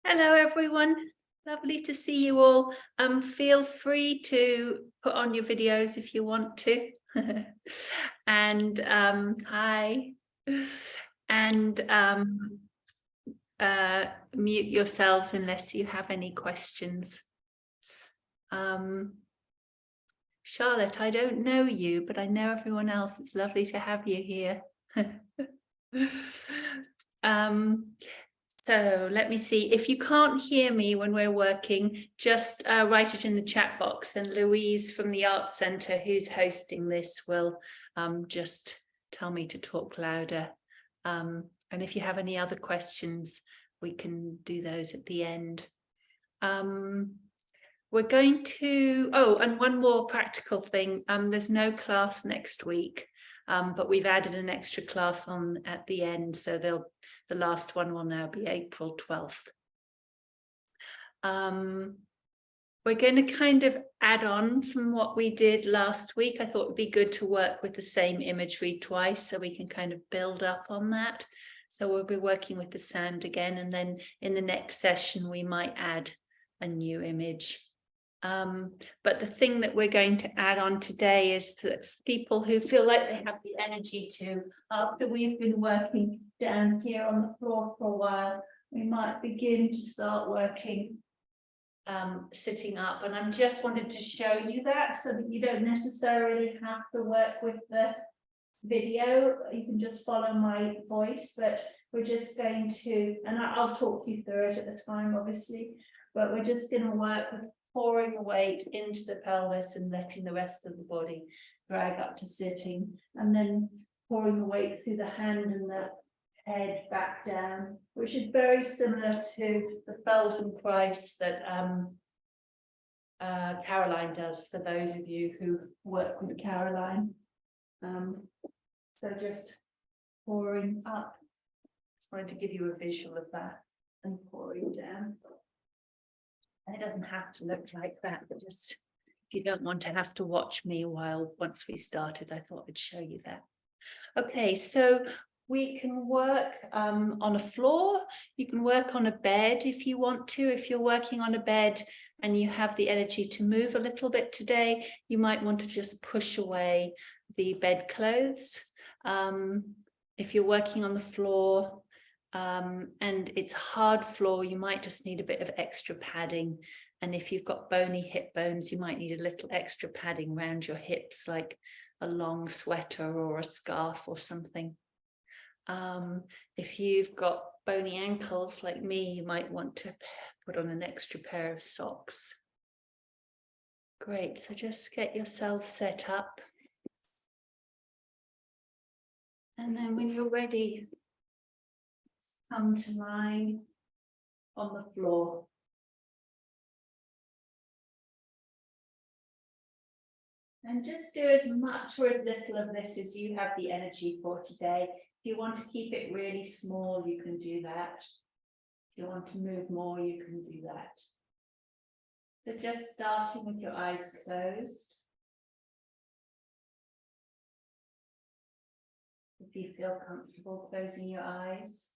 Hello, everyone. Lovely to see you all. Feel free to put on your videos if you want to. And hi. And mute yourselves unless you have any questions. Charlotte, I don't know you, but I know everyone else. It's lovely to have you here. So let me see. If you can't hear me when we're working, just write it in the chat box, and Louise from the Arts Centre, who's hosting this, will just tell me to talk louder. And if you have any other questions, we can do those at the end. We're going to, and one more practical thing. There's no class next week, but we've added an extra class on at the end, so the last one will now be April 12th. We're going to kind of add on from what we did last week. I thought it would be good to work with the same imagery twice so we can kind of build up on that. So we'll be working with the sand again, and then in the next session we might add a new image. But the thing that we're going to add on today is that people who feel like they have the energy to, after we've been working down here on the floor for a while, we might begin to start working sitting up. And I just wanted to show you that so that you don't necessarily have to work with the video. You can just follow my voice, but we're just going to, and I'll talk you through it at the time, obviously, but we're just going to work with pouring the weight into the pelvis and letting the rest of the body drag up to sitting, and then pouring the weight through the hand and the head back down, which is very similar to the Feldenkrais that Caroline does, for those of you who work with Caroline. So just pouring up. Just wanted to give you a visual of that, and pouring down. And it doesn't have to look like that, but just if you don't want to have to watch me once we started, I thought I'd show you that. Okay, so we can work on a floor. You can work on a bed if you want to. If you're working on a bed and you have the energy to move a little bit today, you might want to just push away the bedclothes. If you're working on the floor, and it's hard floor, you might just need a bit of extra padding. And if you've got bony hip bones, you might need a little extra padding around your hips, like a long sweater or a scarf or something. If you've got bony ankles like me, you might want to put on an extra pair of socks. Great, so just get yourself set up. And then when you're ready, come to lie on the floor. And just do as much or as little of this as you have the energy for today. If you want to keep it really small, you can do that. If you want to move more, you can do that. So just starting with your eyes closed. If you feel comfortable closing your eyes.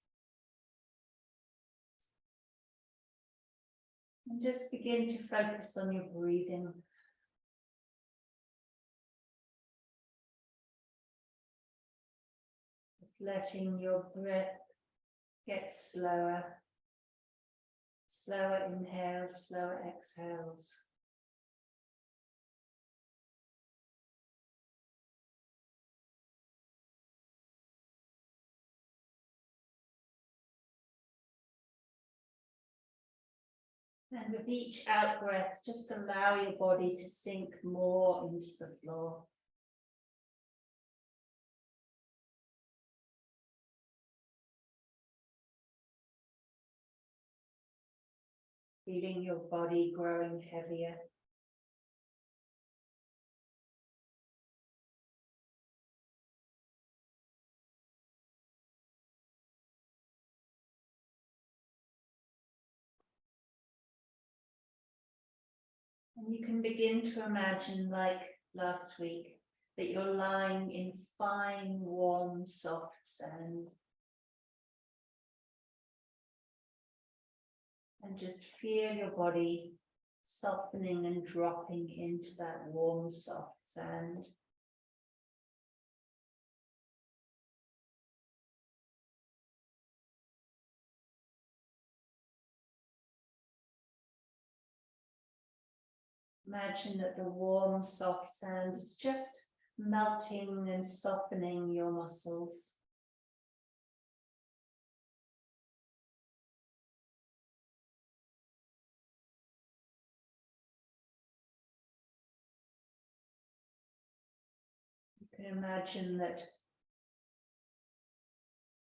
And just begin to focus on your breathing. Just letting your breath get slower. Slower inhales, slower exhales. And with each out breath, just allow your body to sink more into the floor. Feeling your body growing heavier. And you can begin to imagine, like last week, that you're lying in fine, warm, soft sand. And just feel your body softening and dropping into that warm, soft sand. Imagine that the warm, soft sand is just melting and softening your muscles. You can imagine that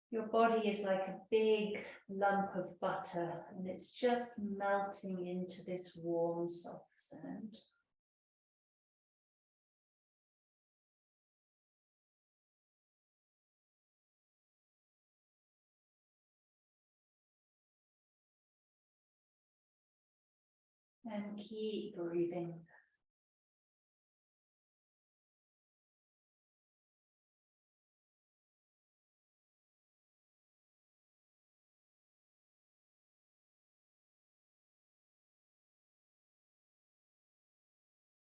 your body is like a big lump of butter and it's just melting into this warm, soft sand. And keep breathing.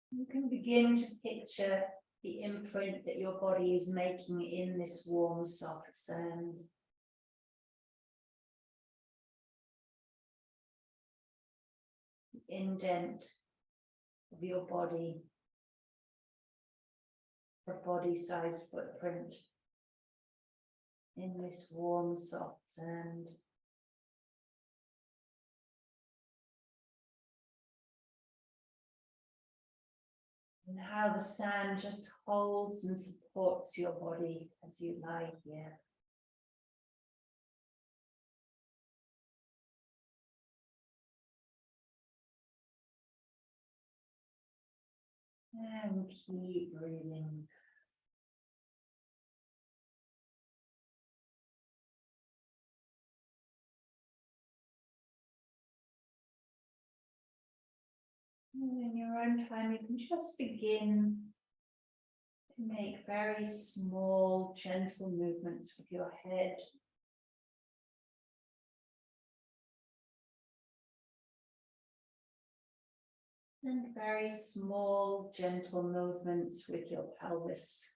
You can begin to picture the imprint that your body is making in this warm, soft sand. The indent of your body, the body-size footprint in this warm, soft sand. And how the sand just holds and supports your body as you lie here. And keep breathing. And in your own time, you can just begin to make very small, gentle movements with your head. And very small, gentle movements with your pelvis.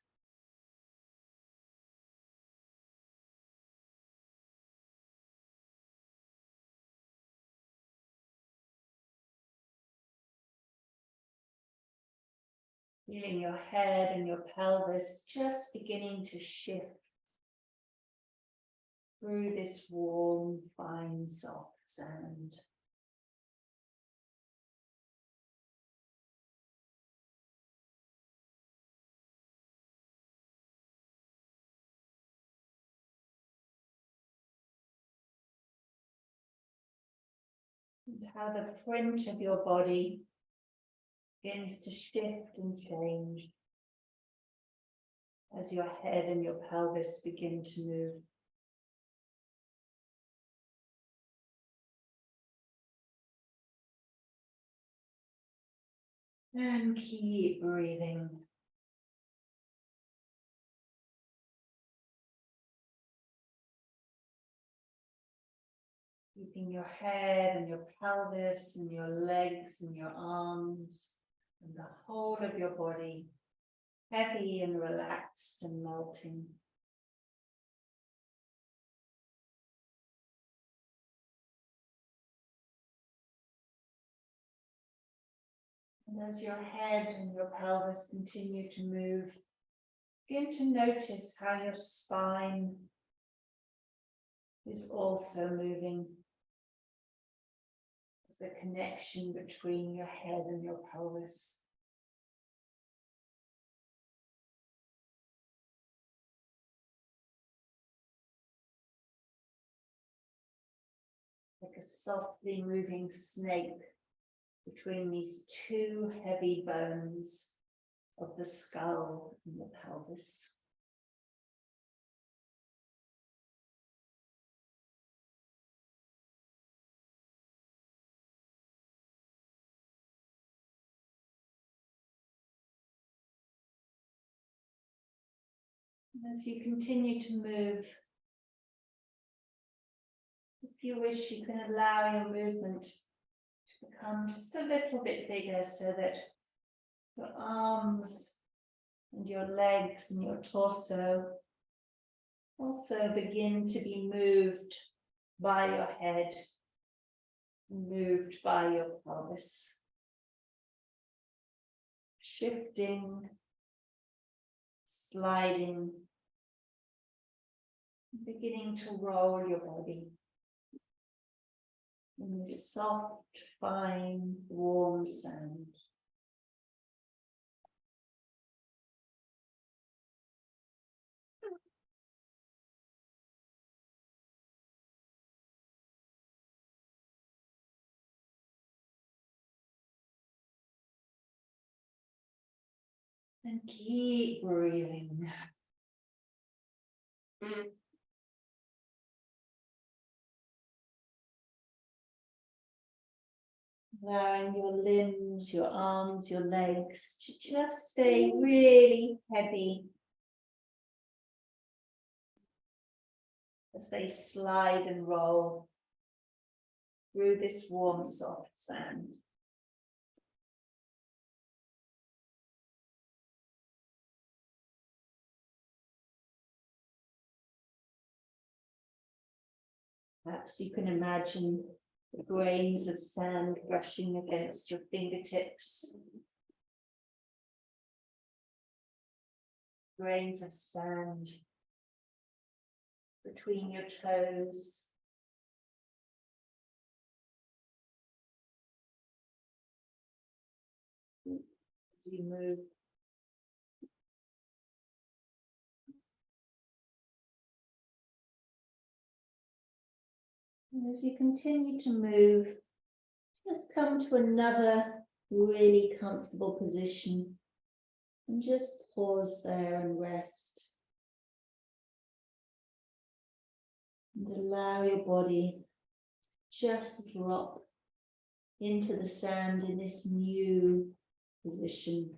Feeling your head and your pelvis just beginning to shift through this warm, fine, soft sand. And how the print of your body begins to shift and change as your head and your pelvis begin to move. And keep breathing. Keeping your head and your pelvis and your legs and your arms and the whole of your body heavy and relaxed and melting. And as your head and your pelvis continue to move, begin to notice how your spine is also moving. It's the connection between your head and your pelvis. Like a softly moving snake between these two heavy bones of the skull and the pelvis. And as you continue to move, If you wish, you can allow your movement to become just a little bit bigger so that your arms and your legs and your torso also begin to be moved by your head, moved by your pelvis. Shifting, sliding, beginning to roll your body in this soft, fine, warm sand. And keep breathing. Allowing your limbs, your arms, your legs to just stay really heavy as they slide and roll through this warm, soft sand. Perhaps you can imagine the grains of sand brushing against your fingertips. Grains of sand between your toes. As you move. And as you continue to move, just come to another really comfortable position and just pause there and rest. And allow your body just drop into the sand in this new position.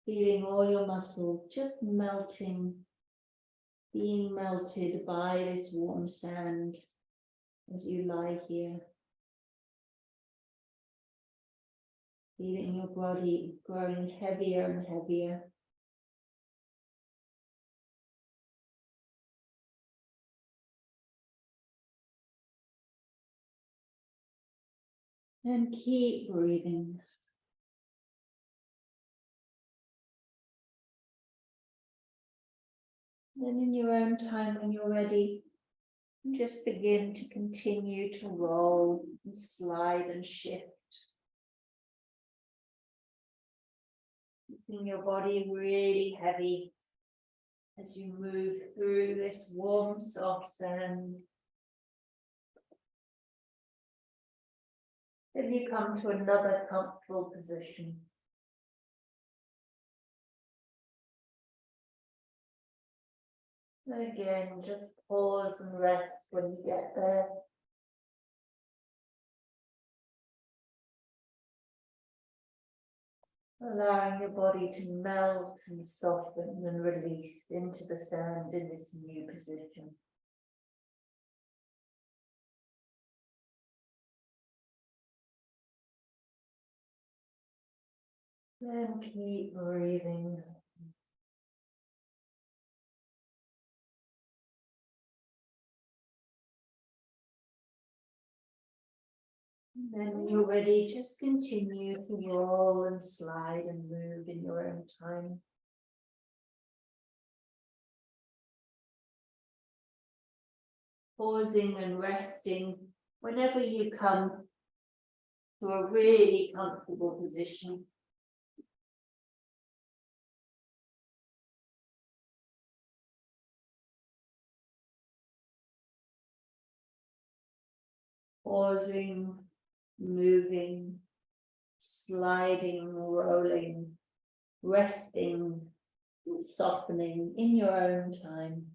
Feeling all your muscles just melting, being melted by this warm sand as you lie here. Feeling your body growing heavier and heavier. And keep breathing. Then in your own time, when you're ready, just begin to continue to roll and slide and shift. Keeping your body really heavy as you move through this warm, soft sand. Then you come to another comfortable position. And again, just pause and rest when you get there. Allowing your body to melt and soften and release into the sand in this new position. Then keep breathing. Then when you're ready, just continue to roll and slide and move in your own time. Pausing and resting whenever you come to a really comfortable position. Pausing, moving, sliding, rolling, resting, softening in your own time.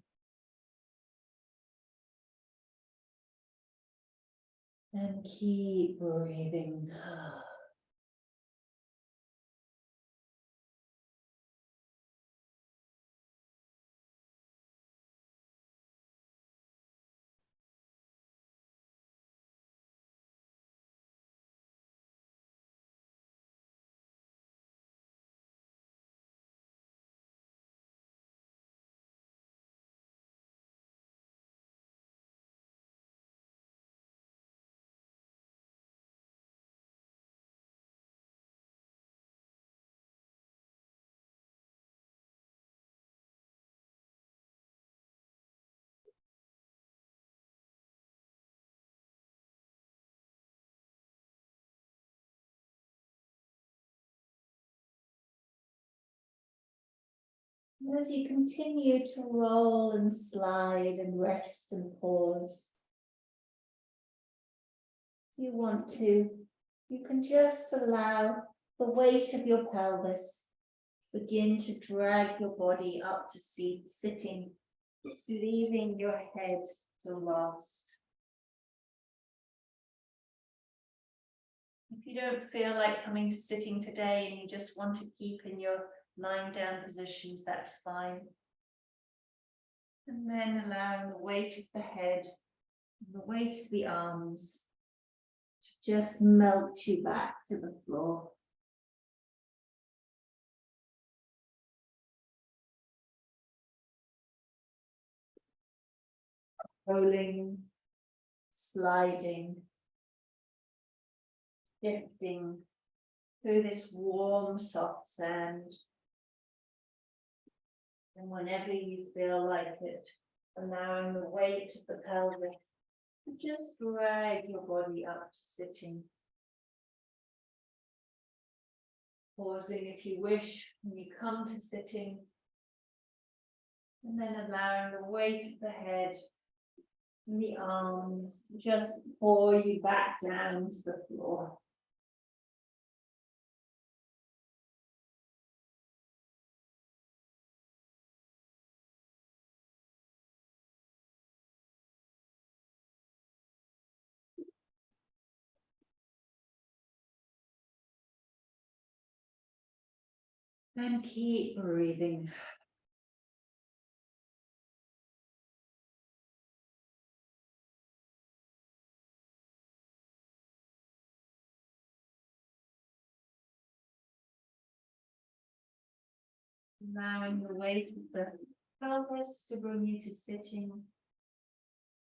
And keep breathing. And as you continue to roll and slide and rest and pause, if you want to, you can just allow the weight of your pelvis begin to drag your body up to sitting, just leaving your head to last. If you don't feel like coming to sitting today and you just want to keep in your lying down positions, that's fine. And then allowing the weight of the head, and the weight of the arms to just melt you back to the floor. Rolling, sliding, shifting through this warm, soft sand. And whenever you feel like it, allowing the weight of the pelvis to just drag your body up to sitting. Pausing if you wish when you come to sitting. And then allowing the weight of the head and the arms to just pour you back down to the floor. And keep breathing. Allowing the weight of the pelvis to bring you to sitting.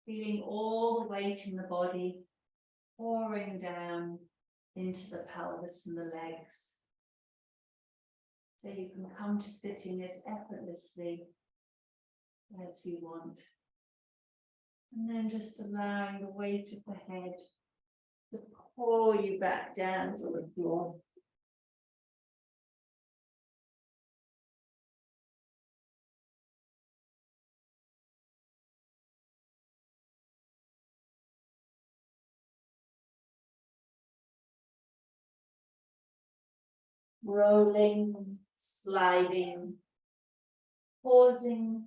Feeling all the weight in the body pouring down into the pelvis and the legs. So you can come to sitting as effortlessly as you want. And then just allowing the weight of the head to pour you back down to the floor. Rolling, sliding, pausing,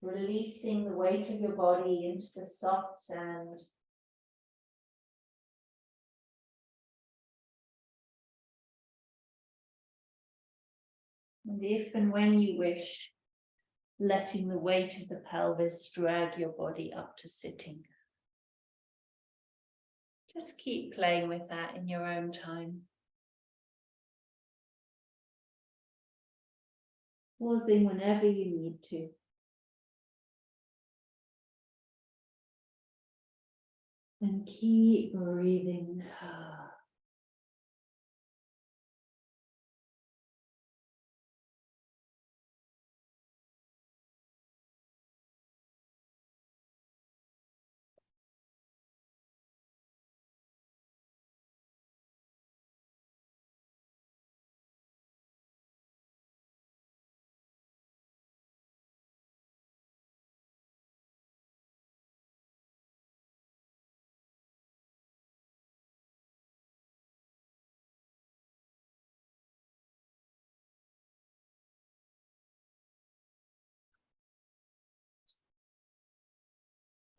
releasing the weight of your body into the soft sand. And if and when you wish, letting the weight of the pelvis drag your body up to sitting. Just keep playing with that in your own time. Pausing whenever you need to. And keep breathing.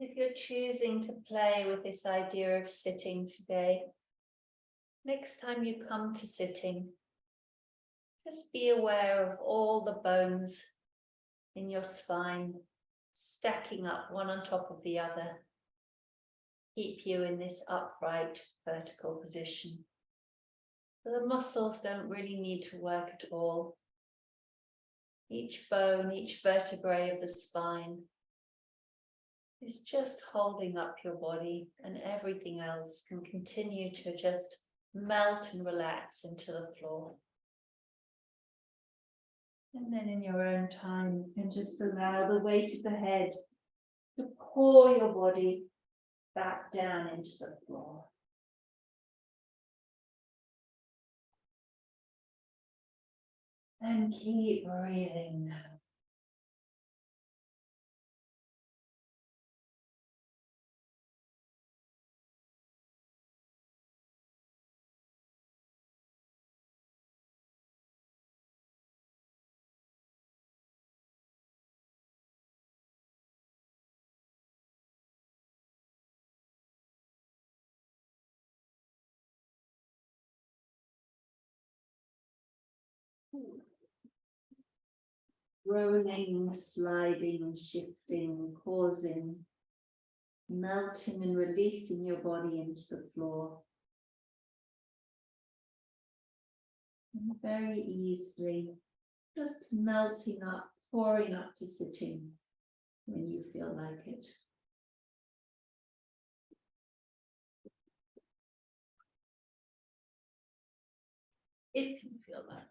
If you're choosing to play with this idea of sitting today, next time you come to sitting, just be aware of all the bones in your spine stacking up one on top of the other. Keep you in this upright vertical position. So the muscles don't really need to work at all. Each bone, each vertebrae of the spine is just holding up your body, and everything else can continue to just melt and relax into the floor. And then in your own time, you can just allow the weight of the head to pour your body back down into the floor. And keep breathing. Rolling, sliding, shifting, pausing, melting and releasing your body into the floor. And very easily, just melting up, pouring up to sitting when you feel like it. If you feel like it.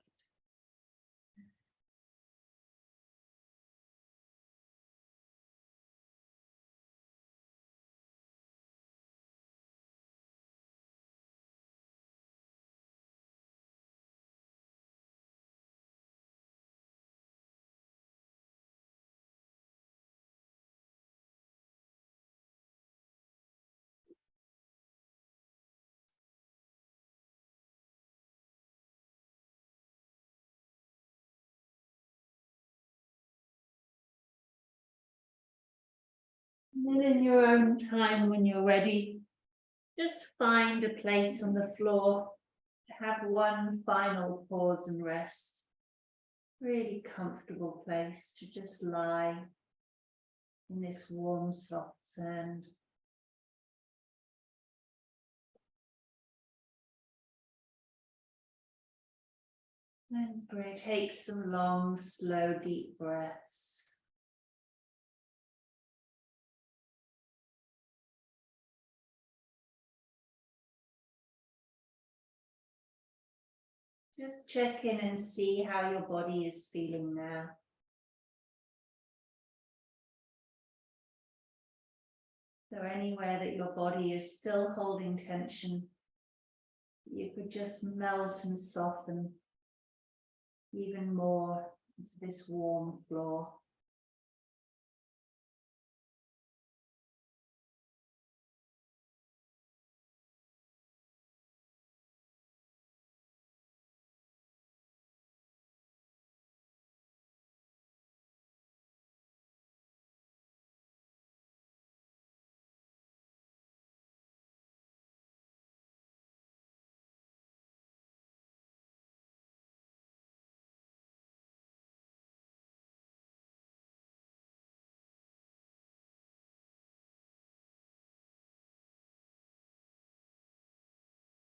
And then in your own time, when you're ready, just find a place on the floor to have one final pause and rest. Really comfortable place to just lie in this warm, soft sand. And great, take some long, slow, deep breaths. Just check in and see how your body is feeling now. Is there anywhere that your body is still holding tension? You could just melt and soften even more into this warm floor.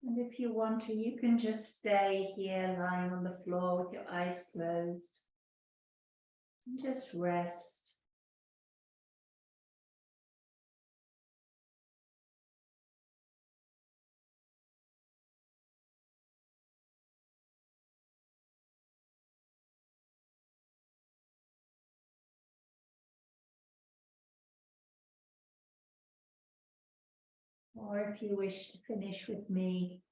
And if you want to, you can just stay here lying on the floor with your eyes closed. And just rest. Or if you wish to finish with me,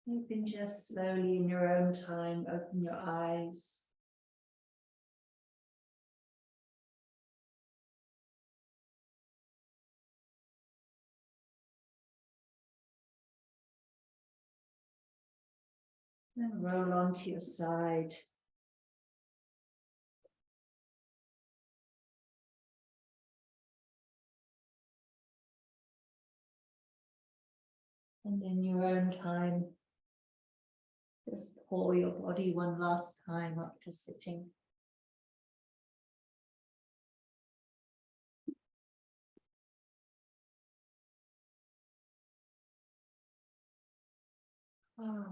you can just slowly in your own time open your eyes. And roll onto your side. And in your own time, just pull your body one last time up to sitting. Oh.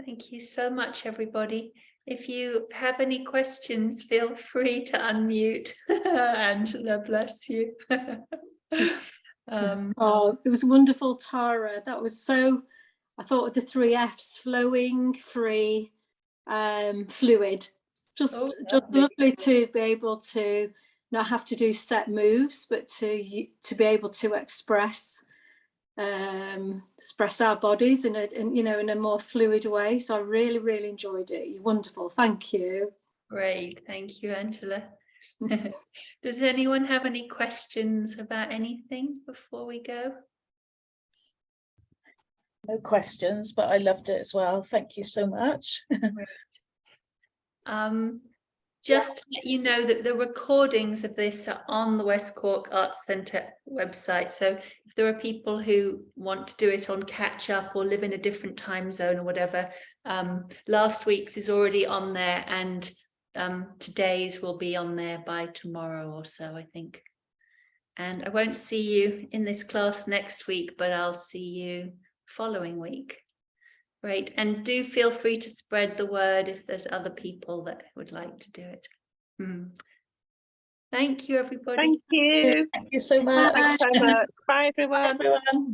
Thank you so much, everybody. If you have any questions, feel free to unmute. Angela, bless you. Oh, it was wonderful, Tara. That was so, I thought of the 3 Fs: flowing, free, fluid. Just lovely to be able to not have to do set moves, but to be able to express express our bodies in a more fluid way. So I really, really enjoyed it. You're wonderful. Thank you. Great, thank you, Angela. Does anyone have any questions about anything before we go? No questions, but I loved it as well. Thank you so much. Just to let you know that the recordings of this are on the West Cork Arts Centre website. So if there are people who want to do it on catch up or live in a different time zone or whatever, last week's is already on there, and today's will be on there by tomorrow or so, I think. And I won't see you in this class next week, but I'll see you following week. Great, and do feel free to spread the word if there's other people that would like to do it. Thank you, everybody. Thank you. Thank you so much. Thanks so much. Bye, everyone. Bye, everyone.